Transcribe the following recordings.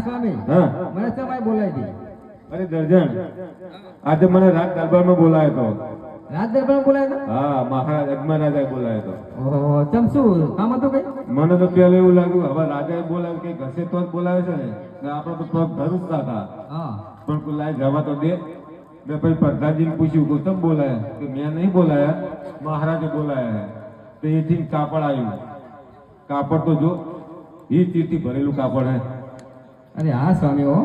સ્વામી હા મને સમય બોલાવી દી. અરે દર્જન આજે મને રાત દરબારમાં બોલાયો તો. રાત દરબાર બોલાવ્યો તો? હા મહારાજ અજમરાજાએ બોલાયો તો. ઓહો ચમ શું કામ હતું કઈ? મને તો પેલું એવું લાગ્યું હવે રાજાએ બોલાવ્યું કે ઘસે તો જ બોલાવે છે ને આપણે તો પગ ધરુસતા હતા હા પણ કોઈ લાય જવા તો દે. મેં પછી પ્રધાનજીને પૂછ્યું કે તમે બોલાયા કે મેં નહીં બોલાયા મહારાજે બોલાયા. તો એથી કાપડ આવ્યું. કાપડ તો જો એ ચીરથી ભરેલું કાપડ હે. અરે હા સ્વામી હો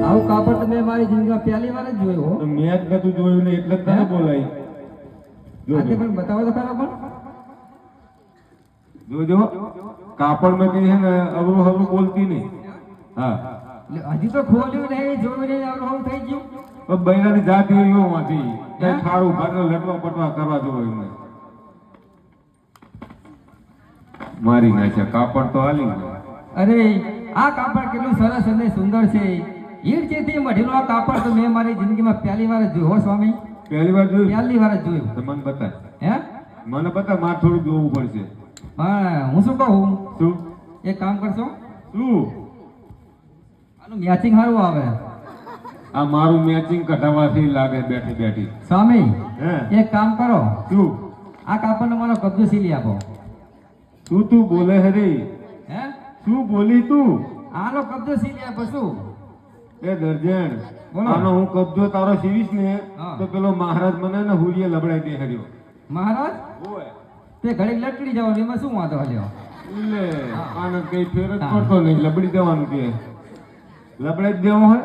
આવું કાપડ તો મેં મારી જિંદગીમાં પહેલી વાર જ જોયું હો. તો મેં જ નતું જોયું ને એટલે જ તને બોલાઈ. આજે પણ બતાવો તો ખરા પણ. જોજો કાપડ માં કઈ છે ને અવરું હવરું બોલતી નહીં. હા એટલે હજી તો ખોલ્યું નહીં જોયું નહીં આવડું થઈ ગયું. પણ બૈરાની જાત એવી હોવાથી કઈ ખાડું ભાગને લટવા પટવા કરવા જેવો એમને મારી નાખ્યા. કાપડ તો હાલી ગયું. અરે આ કાપડ કેટલું સરસ અને સુંદર છે. ઈડ ચેતી મઢેલું આ કાપડ તો મેં મારી જિંદગીમાં પહેલી વાર જ જોયું હો સ્વામી. પહેલી વાર જોયું? પહેલી વાર જ જોયું. તો મને બતાય. હે મને બતા મારે થોડું જોવું પડશે. હા હું શું કહું શું એક કામ કરશો શું આનું મેચિંગ સારું આવે. આ મારું મેચિંગ કઢાવવાથી લાગે બેઠી બેઠી. સ્વામી હે એક કામ કરો શું આ કાપડનો મારો કબજો સીલી આપો. શું તું બોલે હરી? હે શું બોલી તું? આનો કબજો સીલી આપો. શું એ દર્જન બોલો. આનો હું કબજો તારો સીવીશ ને હા. તો પેલો મહારાજ મને ને હુરીએ લબડાઈ દે હર્યો. મહારાજ ઓય તે ઘડી લટકી જવાનું એમાં શું વાંધો હલ્યો. લે આને કઈ ફેર જ પડતો નહીં. લબડી દેવાનું કે લબડાઈ જ દેવો હોય.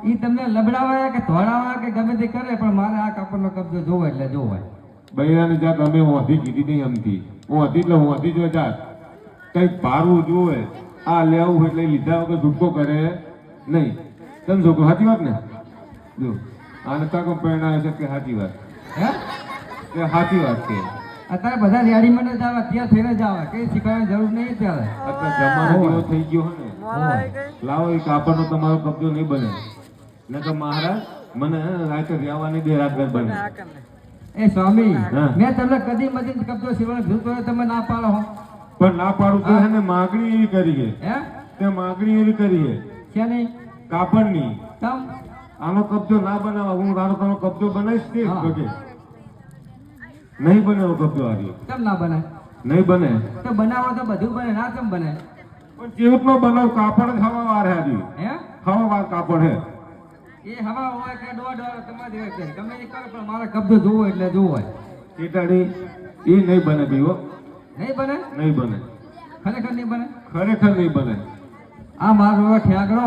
ઈ તમને લબડાવાય કે ધોળાવાય કે ગમે તે કરે પણ મારે આ કાપડનો કબજો જોવો એટલે જોવો. બૈરાની જાત અમે ઓધી કીધી નહીં અમથી. ઓધી એટલે ઓધી જો જાત કઈક પારવું જોવે. આ લેવું એટલે લીધા વગર ધૂપકો કરે નહીં. તમે છોકરો સાચી વાત ને? જો આને કાકો પ્રેરણા છે કે સાચી વાત હે કે સાચી વાત કે અત્યારે બધા રેડીમેડ જ આવે ત્યાં થઈને જ આવે કઈ શીખવાની જરૂર નહીં ત્યારે. અત્યારે જમાનો એવો થઈ ગયો હે ને. લાવો એ કાપડનો તમારો કબજો નહીં બને ને તો મહારાજ મને રાતે રહેવાની દે રાત બને. એ સ્વામી હા. મેં તમને કદી મજી કબજો સીવાનો કીધું તો તમે ના પાડો હો. પણ ના પાડું તો હે ને માગણી એવી કરી છે. હે તે માગણી એવી કરી છે છે નહીં કાપડની. તમ આનો કબજો ના બનાવવા હું તારો તારો કબજો બનાવીશ તે હા. વગે નહીં બને એવો કબજો હારી કેમ ના બને? નહીં બને. તો બનાવો તો બધું બને ના કેમ બને? પણ જેવતનો બનાવ કાપડ જ હવા વાર હારી. હે હવા વાર કાપડ હે. એ હવા હોય કે દોડ હોય તમારી રીતે ગમે તે કરો પણ મારે કબજો જોવો એટલે જોવો. ચેટાડી એ નહીં બને બીવો. નહીં બને? નહીં બને. ખરેખર નહીં બને. ખરેખર નહીં બને. આ મારો ઠેકડો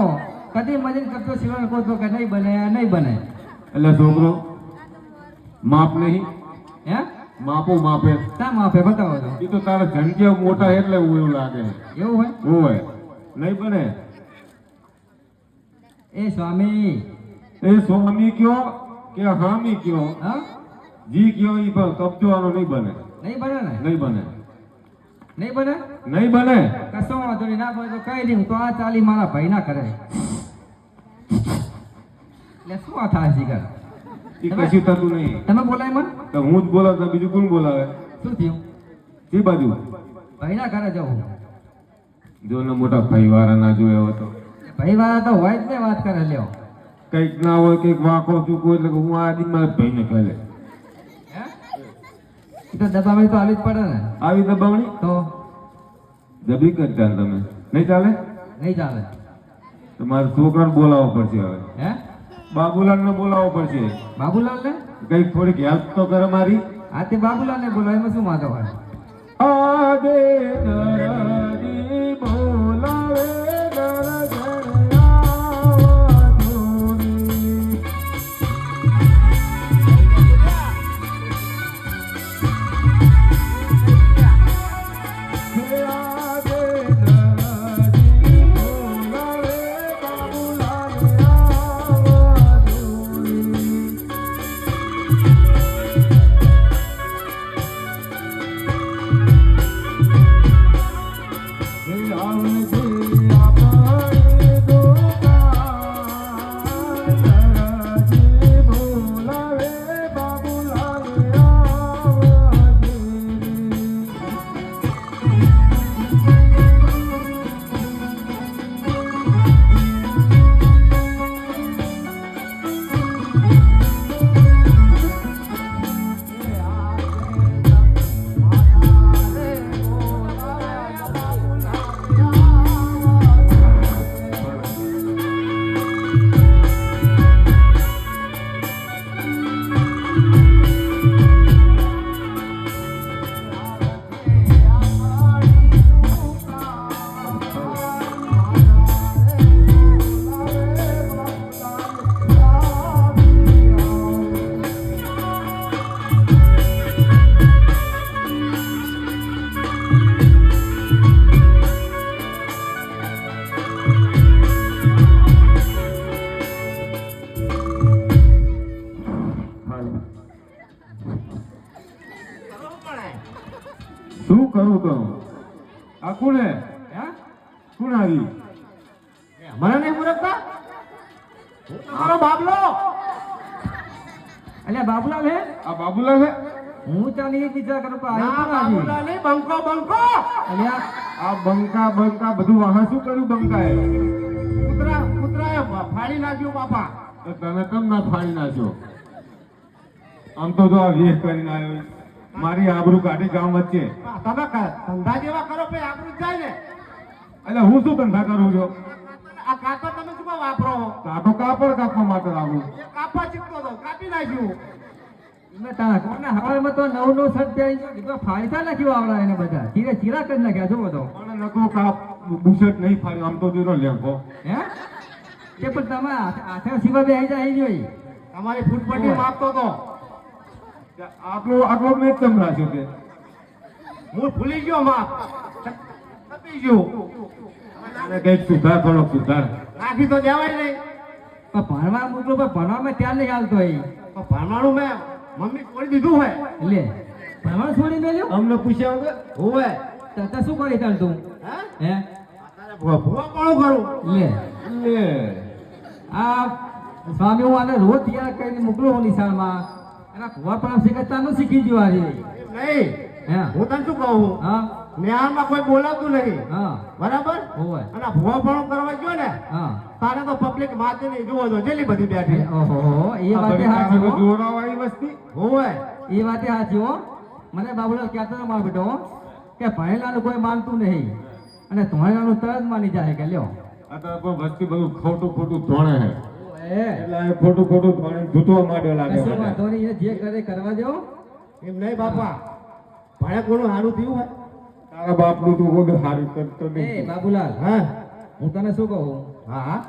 કદી મજીને કબજો સીવાનો કહો તો કે નહીં બને નહીં બને. એટલે છોકરો માપ નહીં. હે માપો માપે. શા માપે બતાવો તો. એ તો તારા જનક્યા મોટા એટલે એવું લાગે. એવું હોય? હોય નહીં બને. એ સ્વામી એ સ્વામી કયો કે હામી કયો હા જી કયો ઈ પણ કબજો આનો નહીં બને. નહીં બને ને? નહીં બને. નહીં બને? નહીં બને. કશો વાંધો નહીં. ના બને તો કહી દઉં તો આ ચાલી મારા ભાઈ ના કરે. એટલે શું આ થાય શીખર? એ કશું થતું નહીં. તમે બોલાય મન? તો હું જ બોલાવ તો બીજું કોણ બોલાવે? શું થયું? એ બાજુ ભાઈ ના ઘરે જવું. જો ને મોટા ભાઈ વાળા ના જોયો હતો. ભાઈ વાળા તો હોય જ ને વાત કરે લ્યો. કઈક ના હોય કઈક વાંકો ચૂકો એટલે કે હું આ દી મારા ભાઈને કહે હે એ તો દબાવણી તો આવી જ પડે ને. આવી દબાવણી તો જબરી કરતા તમે નહીં ચાલે. નહીં ચાલે. તમારે છોકરાને બોલાવવો પડશે હવે. હે બાબુલાલ ને બોલાવવો પડશે. બાબુલાલ ને? કઈક થોડીક હેલ્પ તો કરે મારી. હા તે બાબુલાલ ને બોલો એમાં શું વાંધો હોય? આદે નરદી બોલાવે કરું તો આ કોને હે કોણ આવી મને નહીં મુરકતા મારો બાબલો અલ્યા બાબુલાલ હે આ બાબુલાલ છે હું ચાલી એ વિચાર કરું કે ના આવ્યો બાબુલા નહીં બંકો બંકો અલ્યા આ બંકા બધું વાહન શું કર્યું બંકાએ કૂતરાએ ફાડી નાખ્યું બાપા તો તને કેમ ના ફાડી નાખ્યો આમ તો જો આ વેહ કરીને આવ્યો મારી આબરૂ કાઢી ગામ વચ્ચે તમે ધંધા જેવા કરો પછી આપણું જાય ને એટલે હું શું ધંધા કરું છું આ કાપડ તમે શું કામ વાપરો આ તો કાપડ કાપવા માટે આવું એ કાપવા શીખતો હતો કાપી નાખ્યું મેં તારા કોના હવારમાં તો નવ શર્ટ પહેરી ગયો કીધું ફાયદા નાખ્યું આવડા એને બધા ચીરા કરી નાખ્યા જો બધો પણ નકરો કાપ બુશર્ટ નહીં ફાડ્યો આમ તો દીરો લેખો હે કે પણ તમે હાથે સીવા બે આવી જાય જોઈ તમારી ફૂટપટ્ટી માપતો હતો આટલો મેં કેમ રાખ્યો તે હું ભૂલી ગયો માપ કપી ગયો અને કઈક સુધાર કરો સુધાર નાખી તો દેવાય નહીં પણ ભણવા મોકલો પણ ભણવામાં ત્યાં નહીં હાલતો એ તો ભણવાનું મેં મમ્મી છોડી દીધું હોય એટલે ભણવાનું છોડી મેલ્યું અમને પૂછ્યા વગર હોય તો શું કરી ચાલતું હે હે તારે ભૂવા કોણ કરું લે લે આ સ્વામી હું આને રોજ તૈયાર કરીને મોકલું હું નિશાળમાં એના ભુવા પણ શીખતા ન શીખી ગયો આજે એમ નહીં હે હું તને શું કહું હા ન્યાયમાં કોઈ બોલાવતું નહીં હા બરાબર હોવે અને ભૂવા પણ કરવા ગયો ને હા તારે તો પબ્લિક માથે નહીં જુઓ તો જેટલી બધી બેઠી ઓહો એ વાતે હાચી હો જોરાવાળી વસ્તી હોય એ વાતે હાચી હો મને બાબુલાલ કહેતો હતો મારો બેટો કે ભણેલાનું કોઈ માનતું નહીં અને ધોણેલાનું તરત માની જાય કે લ્યો આ તો કોઈ વસ્તી બધું ખોટું ધોણે છે એ એટલે આ ખોટું ધોણે ધૂતવા માંડ્યો લાગે કશો મને. વાંધો નહીં, એ જે કરે કરવા દો એમ નહીં બાપા ભણે કોનું સારું થયું હોય તારા બાપનું તું બધું સારું કરતો એ નહીં બાબુલાલ હા હું તને શું કહું હા હા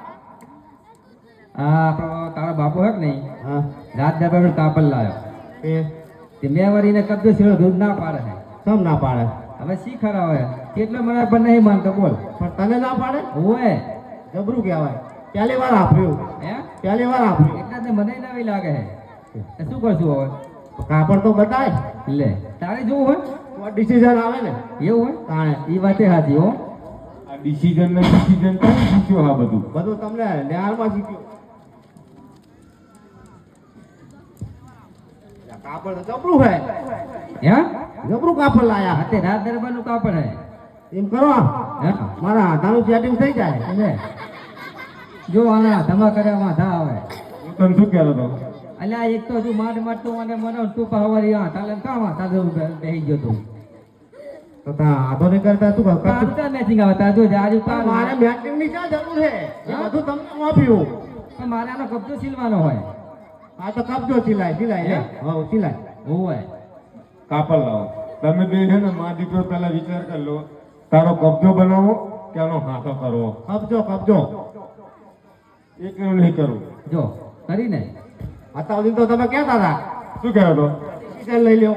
આ આપણો તારા બાપુ હે કે નહીં હા રાત દરબાર કાપડ લાવ્યો તે મેં વળીને કબજો છેડો દૂધ ના પાડે છે સમ ના પાડે હવે શી ખરાવે કેટલો મને પણ નહીં માનતો બોલ પણ તને ના પાડે ઓએ જબરું કહેવાય પહેલી વાર આપ્યું હે પહેલી વાર આપ્યું એટલા તે મને નવી લાગે છે તો શું કરશું હવે કાપડ તો બતાય લે તારે જોવું હોય તો ડિસિઝન આવે ને એવું હોય તાણે એ વાતે હાચી હો આ ડિસિઝન કઈ શીખ્યો આ બધું બધું તમને ન્યારમાં શીખ્યું કાપડ તો જબરું હે હે જબરું કાપડ લાયા હાથે રાત દરબારનું કાપડ હે એમ કરો હે મારા હાથાનું સેટિંગ થઈ જાય લે જો આના ધમા કર્યા વાંધા આવે હું તને શું કહેતો હતો અલ્યા એક તો તું માંડ તું અને મને તું પહાવારી આ તાલે કામ તારે બેહી ગયો તું તો તા હાથો નહીં કરતા તું તારું મેચિંગ આવે તાર જો જાજુ તાર મારે મેટિંગ ની ક્યાં જરૂર છે એ બધું તમને આપ્યું પણ મારે આનો કબજો સીલવાનો હોય આ તો કબજો સિલાય સિલાય લે હા સિલાય હોય કાપડ લાવો તમે બે છે ને મા દીકરો પેલા વિચાર કરી લો તારો કબજો બનાવો કે આનો હાથો કરવો કબજો કબજો એક નહીં કરવું જો કરીને અત્યાર સુધી તો તમે કહેતા હતા શું કહેતો હતો ડિસિઝન લઈ લ્યો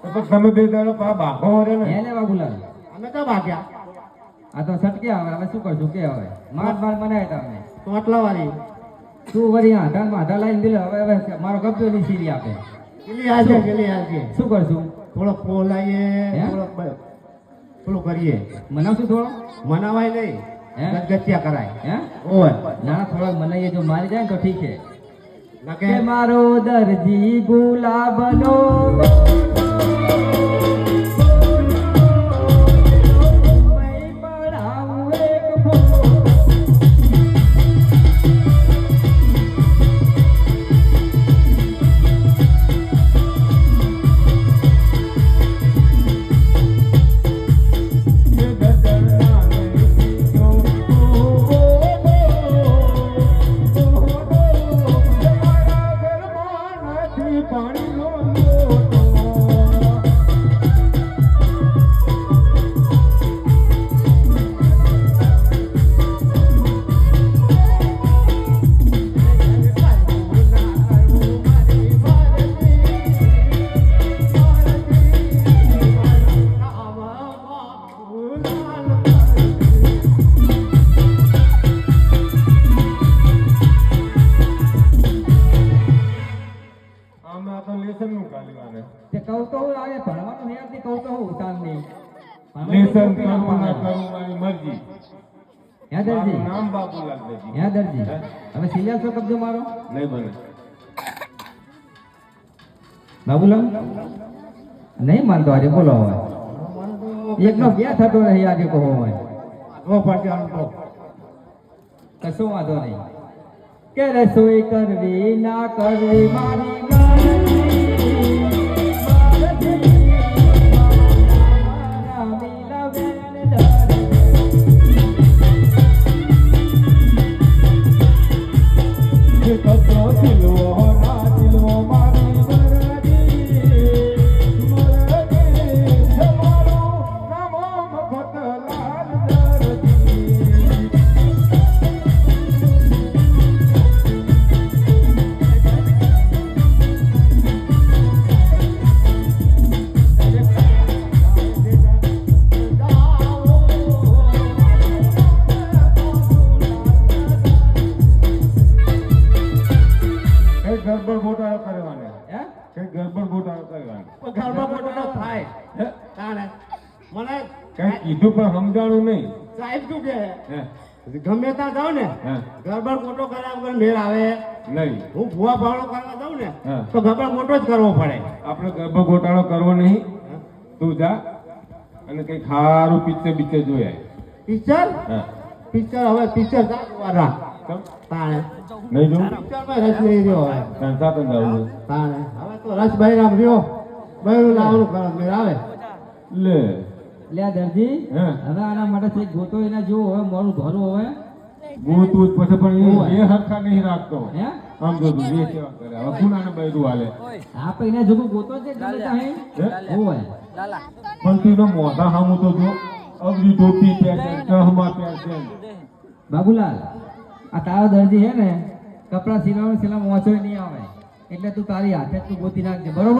તો પછી તમે બે દાડો પા બાપો વરે ને હે લે બાબુલાલ અમે તો ભાગ્યા આ તો સટકે આવે હવે શું કરશું કે હવે માર બનાવે તમે તો આટલા વાળી તું વળી આધા લાઈન દિલે હવે મારો કબજો ની સીરી આપે ગેલી હાલશે ગેલી હાલશે શું કરશું થોડોક પોલાઈએ હે? થોડોક થોડું કરીએ મનાવશું થોડો મનાવાય નહીં હે? ગતિયા કરાય હે ઓય ના થોડોક મનાઈએ જો મારી જાય ને તો ઠીક છે નકે કે મારો દરજી ગુલાબનો મેં પડાવું એક ફૂલ. કહું તો હું આને ભણવાનું યાદથી કહું તો હું ઉતારની લેસન કરવું ના કરવું મારી મરજી. હે દરજી મારું નામ બાબુલાલ દરજી. હે દરજી હવે સિરિયલ છો કબજો મારો નહીં બને. બાબુલાલ નહીં માનતો આજે બોલો હવે એકનો બે થતો રહી આજે કહો હવે તો પાછી આમ તો કશો વાંધો નહીં કે રસોઈ કરવી ના કરવી મારી મરજી. મારા મિલવેણ દરજી. જે કશો દિલવો ના દિલવો મારી મરજી. મરજી છે મારું નામો મફતલાલ દરજી. કઈ ગરબડ ગોટાળો કરવાનો. હે કઈ ગરબડ ગોટાળો કરવાનો. ઘરમાં મોટો ન થાય હે? તાણે મને કઈ કીધું પણ સમજાણું નહીં. સાહેબ શું કહે હે? ગમે ત્યાં જાઉં ને હે? ગરબડ મોટો કર્યા વગર મેળ આવે નહીં. હું ભૂવા ભાવડો કરવા જાઉં ને હા. તો ગરબડ મોટો જ કરવો પડે આપણે ગરબડ ગોટાળો કરવો નહીં. તું જા અને કઈ ખારું પિક્ચર બિક્ચર જોયા. પિક્ચર હા. પિક્ચર હવે પિક્ચર વાળા કેમ? તાણે નહીં જોઉં. પિક્ચરમાં રસ નહીં રહ્યો હવે સંસાતન જવું તાણે હવે તો રસ બૈરામ રહ્યો બૈરું લાવવાનું કરો મેળ આવે લે. લે દરજી હે? હવે આના માટે કંઈક ગોતો એના જેવો હવે મોડું ધોરું હવે ગોતું જ પછી પણ એ હરખા નહીં રાખતો. હે આમ જો તું જે સેવા કરે હવે ગુનાને બૈરું હાલે. આ પૈને જોગો ગોતો છે ગમે ત્યાં હે? હોય પણ તું એનો મોઢા સામું તો જો. અવરી ટોપી પહેરશે, ચશ્મા પહેરશે. બાબુલાલ આ તારો દરજી હે ને કપડા સિલાવાનું સિલામાં વાંચો નહીં આવે એટલે તું તારી હાથે જ તું ગોતી નાખજે બરોબર.